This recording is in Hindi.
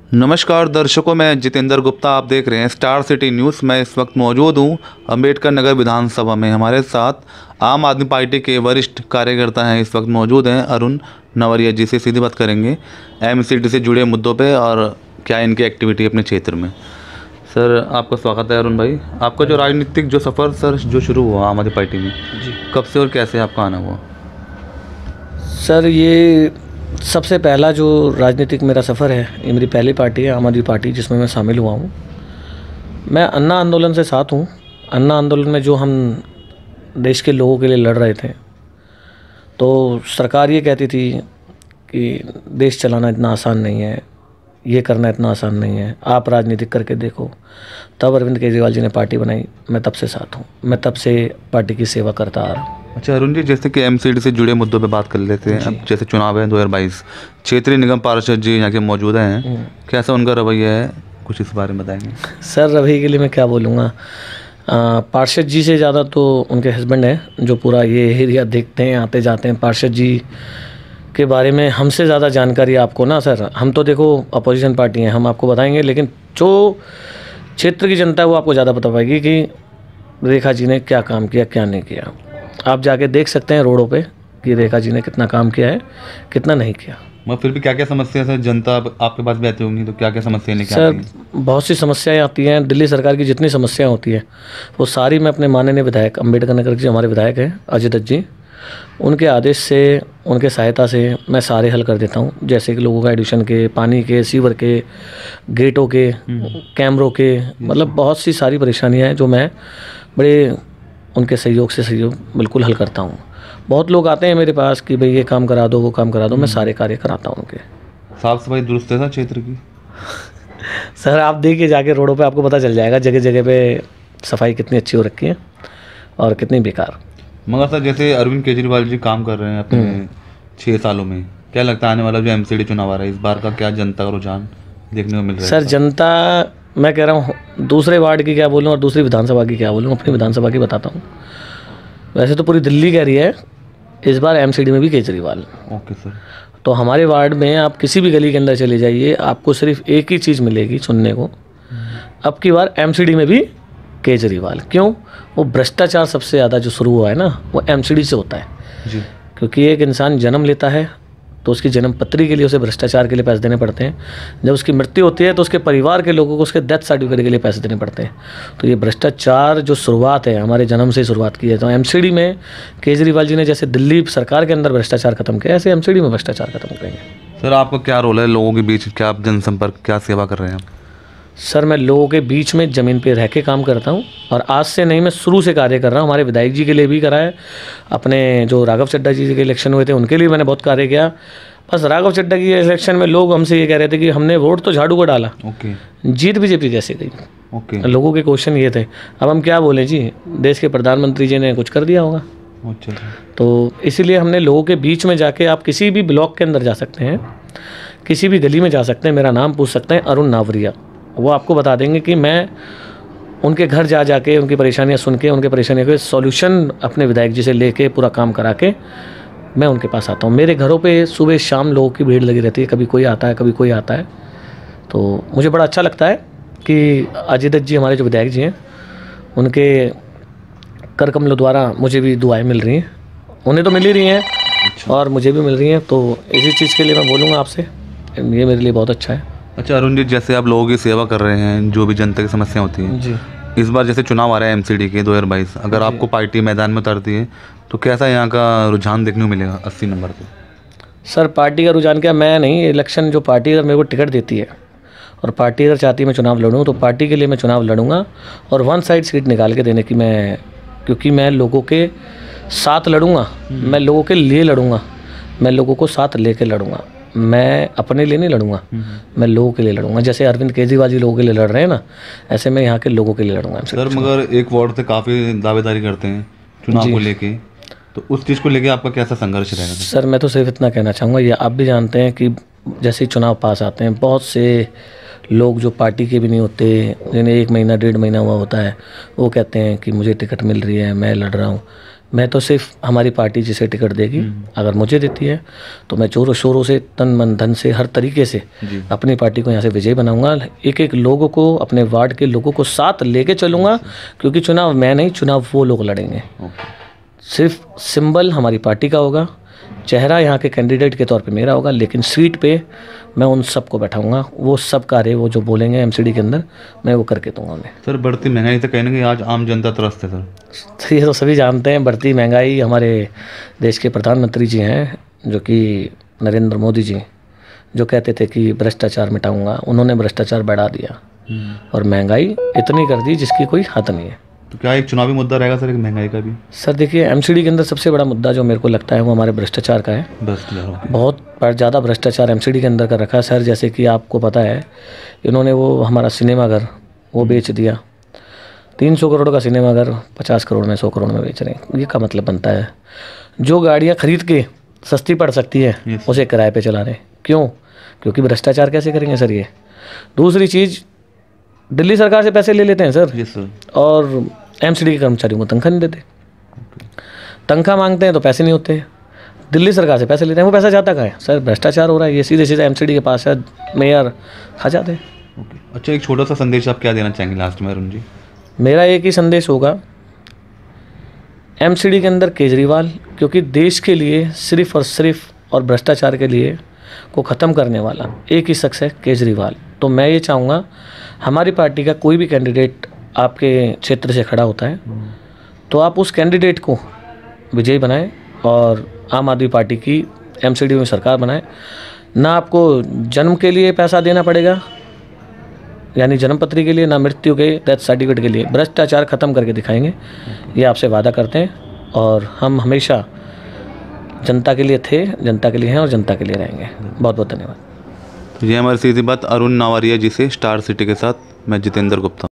नमस्कार दर्शकों, मैं जितेंद्र गुप्ता। आप देख रहे हैं स्टार सिटी न्यूज़। मैं इस वक्त मौजूद हूं अंबेडकर नगर विधानसभा में। हमारे साथ आम आदमी पार्टी के वरिष्ठ कार्यकर्ता हैं, इस वक्त मौजूद हैं अरुण नवरिया जी से सीधी बात करेंगे एमसीडी से जुड़े मुद्दों पे और क्या इनकी एक्टिविटी अपने क्षेत्र में। सर, आपका स्वागत है अरुण भाई। आपका जो राजनीतिक जो सफ़र सर जो शुरू हुआ आम आदमी पार्टी में जी, कब से और कैसे आपका आना हुआ? सर, ये सबसे पहला जो राजनीतिक मेरा सफ़र है, ये मेरी पहली पार्टी है आम आदमी पार्टी, जिसमें मैं शामिल हुआ हूँ। मैं अन्ना आंदोलन से साथ हूँ। अन्ना आंदोलन में जो हम देश के लोगों के लिए लड़ रहे थे, तो सरकार ये कहती थी कि देश चलाना इतना आसान नहीं है, ये करना इतना आसान नहीं है, आप राजनीतिक करके देखो। तब अरविंद केजरीवाल जी ने पार्टी बनाई। मैं तब से साथ हूँ, मैं तब से पार्टी की सेवा करता आ रहा हूँ। अच्छा अरुण जी, जैसे कि एमसीडी से जुड़े मुद्दों पे बात कर लेते हैं। अब जैसे चुनाव है 2022, क्षेत्रीय निगम पार्षद जी यहाँ के मौजूदा हैं, कैसा उनका रवैया है, कुछ इस बारे में बताएंगे? सर, रवैये के लिए मैं क्या बोलूँगा। पार्षद जी से ज़्यादा तो उनके हस्बैंड हैं, जो पूरा ये एरिया देखते हैं, आते जाते हैं। पार्षद जी के बारे में हमसे ज़्यादा जानकारी आपको ना सर, हम तो देखो अपोजिशन पार्टी हैं, हम आपको बताएंगे, लेकिन जो क्षेत्र की जनता है वो आपको ज़्यादा बता पाएगी कि रेखा जी ने क्या काम किया, क्या नहीं किया। आप जाके देख सकते हैं रोडों पे कि रेखा जी ने कितना काम किया है, कितना नहीं किया। मैं फिर भी क्या क्या समस्या सर जनता आपके पास भी आती होंगी, तो क्या क्या समस्याएं लेके आती हैं? सर, बहुत सी समस्याएं आती हैं। दिल्ली सरकार की जितनी समस्याएं होती हैं वो सारी मैं अपने माननीय विधायक अम्बेडकर नगर के जो हमारे विधायक हैं अजय दत्त जी, उनके आदेश से, उनके सहायता से मैं सारे हल कर देता हूँ। जैसे कि लोगों का एडिशन के, पानी के, सीवर के, गेटों के, कैमरों के, मतलब बहुत सी सारी परेशानियाँ हैं जो मैं बड़े उनके सहयोग बिल्कुल हल करता हूँ। बहुत लोग आते हैं मेरे पास कि भाई ये काम करा दो, वो काम करा दो, मैं सारे कार्य कराता हूँ उनके। साफ सफाई दुरुस्त है सर क्षेत्र की? सर, आप देखिए जाके रोडों पे, आपको पता चल जाएगा जगह जगह पे सफाई कितनी अच्छी हो रखी है और कितनी बेकार। मगर सर, जैसे अरविंद केजरीवाल जी काम कर रहे हैं अपने 6 सालों में, क्या लगता है आने वाला जो एमसीडी चुनाव आ रहा है इस बार का क्या जनता का रुझान देखने को मिल रहा है? सर, जनता, मैं कह रहा हूँ दूसरे वार्ड की क्या बोलूँ और दूसरी विधानसभा की क्या बोलूँ, अपनी विधानसभा की बताता हूँ। वैसे तो पूरी दिल्ली कह रही है इस बार एमसीडी में भी केजरीवाल। Okay sir. तो हमारे वार्ड में आप किसी भी गली के अंदर चले जाइए, आपको सिर्फ एक ही चीज़ मिलेगी सुनने को, अब की बार एमसीडी में भी केजरीवाल। क्यों? वो भ्रष्टाचार सबसे ज़्यादा जो शुरू हुआ है ना, वो एमसीडी से होता है जी। क्योंकि एक इंसान जन्म लेता है तो उसकी जन्म पत्री के लिए उसे भ्रष्टाचार के लिए पैसे देने पड़ते हैं। जब उसकी मृत्यु होती है तो उसके परिवार के लोगों को उसके डेथ सर्टिफिकेट के लिए पैसे देने पड़ते हैं। तो ये भ्रष्टाचार जो शुरुआत है, हमारे जन्म से ही शुरुआत की है। तो एमसीडी में केजरीवाल जी ने जैसे दिल्ली सरकार के अंदर भ्रष्टाचार खत्म किया, ऐसे एमसीडी में भ्रष्टाचार खत्म करेंगे। सर, आपका क्या रोल है लोगों के बीच, क्या आप जनसंपर्क, क्या सेवा कर रहे हैं? सर, मैं लोगों के बीच में ज़मीन पे रह के काम करता हूँ, और आज से नहीं, मैं शुरू से कार्य कर रहा हूँ। हमारे विधायक जी के लिए भी करा है, अपने जो राघव चड्ढा जी के इलेक्शन हुए थे उनके लिए मैंने बहुत कार्य किया। बस राघव चड्ढा की इलेक्शन में लोग हमसे ये कह रहे थे कि हमने वोट तो झाड़ू को डाला, जीत बीजेपी कैसे गई? लोगों के क्वेश्चन ये थे। अब हम क्या बोलें जी, देश के प्रधानमंत्री जी ने कुछ कर दिया होगा। तो इसीलिए हमने लोगों के बीच में जाके, आप किसी भी ब्लॉक के अंदर जा सकते हैं, किसी भी गली में जा सकते हैं, मेरा नाम पूछ सकते हैं अरुण नावरिया, वो आपको बता देंगे कि मैं उनके घर जा जाके उनकी परेशानियां सुन के, उनके परेशानियों के सॉल्यूशन अपने विधायक जी से लेके पूरा काम करा के मैं उनके पास आता हूँ। मेरे घरों पे सुबह शाम लोगों की भीड़ लगी रहती है, कभी कोई आता है, कभी कोई आता है। तो मुझे बड़ा अच्छा लगता है कि अजय दत्त जी, हमारे जो विधायक जी हैं, उनके कर कमलों द्वारा मुझे भी दुआएँ मिल रही हैं। उन्हें तो मिल ही रही हैं और मुझे भी मिल रही हैं। तो इसी चीज़ के लिए मैं बोलूँगा आपसे, ये मेरे लिए बहुत अच्छा है। अच्छा अरुण जी, जैसे आप लोगों की सेवा कर रहे हैं, जो भी जनता की समस्या होती है जी, इस बार जैसे चुनाव आ रहा है एमसीडी के 2022, अगर आपको पार्टी मैदान में उतारती है तो कैसा यहाँ का रुझान देखने को मिलेगा 80 नंबर पे? सर, पार्टी का रुझान क्या, मैं नहीं, इलेक्शन जो पार्टी अगर मेरे को टिकट देती है और पार्टी अगर चाहती है मैं चुनाव लड़ूँ, तो पार्टी के लिए मैं चुनाव लड़ूंगा और 1 साइड सीट निकाल के देने की मैं, क्योंकि मैं लोगों के साथ लड़ूंगा, मैं लोगों के लिए लड़ूंगा, मैं लोगों को साथ लेके लड़ूंगा। मैं अपने लिए नहीं लड़ूंगा, मैं लोगों के लिए लड़ूंगा। जैसे अरविंद केजरीवाल जी लोगों के लिए लड़ रहे हैं ना, ऐसे मैं यहाँ के लोगों के लिए लड़ूंगा। सर, मगर एक वार्ड से काफ़ी दावेदारी करते हैं चुनाव को लेके, तो उस चीज़ को लेके आपका कैसा संघर्ष रहेगा? सर, मैं तो सिर्फ इतना कहना चाहूँगा, ये आप भी जानते हैं कि जैसे ही चुनाव पास आते हैं, बहुत से लोग जो पार्टी के भी नहीं होते, जिन्हें 1 महीना 1.5 महीना हुआ होता है, वो कहते हैं कि मुझे टिकट मिल रही है, मैं लड़ रहा हूँ। मैं तो सिर्फ हमारी पार्टी जिसे टिकट देगी अगर मुझे देती है तो मैं जोरों शोरों से तन मन धन से हर तरीके से अपनी पार्टी को यहाँ से विजयी बनाऊंगा। एक एक लोगों को, अपने वार्ड के लोगों को साथ लेके चलूँगा, क्योंकि चुनाव मैं नहीं, चुनाव वो लोग लड़ेंगे। सिर्फ सिंबल हमारी पार्टी का होगा, चेहरा यहाँ के कैंडिडेट के तौर पे मेरा होगा, लेकिन सीट पे मैं उन सबको बैठाऊंगा। वो सब कार्य वो जो बोलेंगे एमसीडी के अंदर मैं वो करके दूंगा उन्हें। सर, बढ़ती महंगाई से कहीं आज आम जनता त्रस्त है सर। ये तो सभी जानते हैं, बढ़ती महंगाई। हमारे देश के प्रधानमंत्री जी हैं जो कि नरेंद्र मोदी जी, जो कहते थे कि भ्रष्टाचार मिटाऊंगा, उन्होंने भ्रष्टाचार बढ़ा दिया और महंगाई इतनी कर दी जिसकी कोई हद नहीं है। तो क्या एक चुनावी मुद्दा रहेगा सर, एक महंगाई का भी? सर देखिए, एमसीडी के अंदर सबसे बड़ा मुद्दा जो मेरे को लगता है वो हमारे भ्रष्टाचार का है। बहुत ज़्यादा भ्रष्टाचार एमसीडी के अंदर कर रखा है सर। जैसे कि आपको पता है, इन्होंने वो हमारा सिनेमाघर वो बेच दिया। 300 करोड़ का सिनेमाघर 50 करोड़ में, 100 करोड़ में बेच रहे हैं। ये का मतलब बनता है, जो गाड़ियाँ खरीद के सस्ती पड़ सकती है उसे किराए पर चला रहे हैं। क्यों? क्योंकि भ्रष्टाचार कैसे करेंगे सर ये? दूसरी चीज़, दिल्ली सरकार से पैसे ले लेते हैं सर, और एमसीडी के कर्मचारियों को तनख्वाह नहीं देते। तनख्वाह मांगते हैं तो पैसे नहीं होते। दिल्ली सरकार से पैसे लेते हैं, वो पैसा जाता कहाँ है सर? भ्रष्टाचार हो रहा है। ये सीधे सीधे एमसीडी के पास है, मेयर खा जाते हैं। अच्छा, एक छोटा सा संदेश आप क्या देना चाहेंगे लास्ट में अरुण जी? मेरा एक ही संदेश होगा, एमसीडी के अंदर केजरीवाल, क्योंकि देश के लिए सिर्फ और भ्रष्टाचार के लिए को ख़त्म करने वाला एक ही शख्स है, केजरीवाल। तो मैं ये चाहूँगा, हमारी पार्टी का कोई भी कैंडिडेट आपके क्षेत्र से खड़ा होता है तो आप उस कैंडिडेट को विजयी बनाएं और आम आदमी पार्टी की एमसीडी में सरकार बनाएं। ना आपको जन्म के लिए पैसा देना पड़ेगा, यानी जन्मपत्री के लिए, ना मृत्यु के डेथ सर्टिफिकेट के लिए। भ्रष्टाचार ख़त्म करके दिखाएंगे, ये आपसे वादा करते हैं। और हम हमेशा जनता के लिए थे, जनता के लिए हैं और जनता के लिए रहेंगे। बहुत बहुत धन्यवाद। ये हमारी सीधी बात अरुण नावरिया जी से, स्टार सिटी के साथ मैं जितेंद्र गुप्ता।